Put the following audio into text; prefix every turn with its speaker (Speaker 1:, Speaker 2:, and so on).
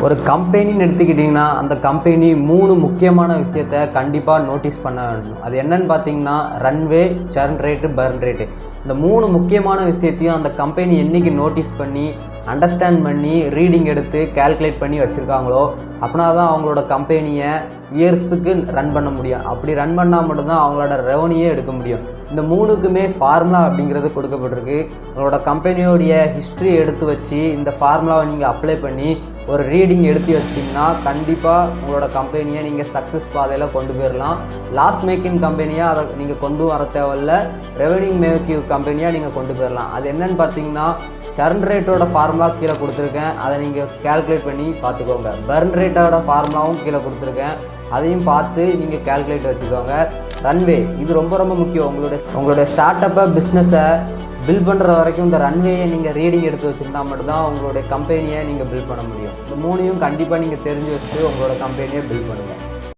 Speaker 1: ஒரு கம்பெனின்னு எடுத்துக்கிட்டிங்கன்னா அந்த கம்பெனி 3 முக்கியமான விஷயத்தை கண்டிப்பாக நோட்டீஸ் பண்ண வேண்டும். அது என்னன்னு பார்த்தீங்கன்னா ரன்வே, சர்ன் ரேட்டு, பர்ன் ரேட்டு. இந்த 3 முக்கியமான விஷயத்தையும் அந்த கம்பெனி என்றைக்கு நோட்டீஸ் பண்ணி அண்டர்ஸ்டாண்ட் பண்ணி ரீடிங் எடுத்து கால்குலேட் பண்ணி வச்சுருக்காங்களோ அப்படின்னா தான் அவங்களோட கம்பெனியை இயர்ஸுக்கு ரன் பண்ண முடியும். அப்படி ரன் பண்ணால் மட்டும்தான் அவங்களோட ரெவன்யூயே எடுக்க முடியும். இந்த 3க்குமே ஃபார்முலா அப்படிங்கிறது கொடுக்கப்பட்டிருக்கு. உங்களோட கம்பெனியோடைய ஹிஸ்ட்ரி எடுத்து வச்சு இந்த ஃபார்முலாவை நீங்கள் அப்ளை பண்ணி ஒரு ரீடிங் எடுத்து வச்சிட்டிங்கன்னா கண்டிப்பாக உங்களோட கம்பெனியை நீங்கள் சக்ஸஸ் பாதையில் கொண்டு போயிடலாம். லாஸ் மேக்கிங் கம்பெனியாக அதை நீங்கள் கொண்டு வர தேவையில்ல, ரெவன்யூ மேக்கிங் கம்பெனியாக நீங்கள் கொண்டு போயிடலாம். அது என்னன்னு பார்த்தீங்கன்னா சர்ன் ரேட்டோட ஃபார்முலா கீழே கொடுத்துருக்கேன், அதை நீங்கள் கால்குலேட் பண்ணி பார்த்துக்கோங்க. பர்ன் ரேட்டோட ஃபார்முலாவும் கீழே கொடுத்துருக்கேன், அதையும் பார்த்து நீங்கள் கால்குலேட் வச்சுக்கோங்க. ரன்வே இது ரொம்ப ரொம்ப முக்கியம். உங்களுடைய ஸ்டார்ட் அப்பை பிஸ்னஸை பில்ட் பண்ணுற வரைக்கும் இந்த ரன்வேயை நீங்கள் ரீடிங் எடுத்து வச்சுருந்தா மட்டும்தான் உங்களுடைய கம்பெனியை நீங்கள் பில்ட் பண்ண முடியும். இந்த 3யும் கண்டிப்பாக நீங்கள் தெரிஞ்சு வச்சுட்டு உங்களோட கம்பெனியை பில்ட் பண்ணுங்கள்.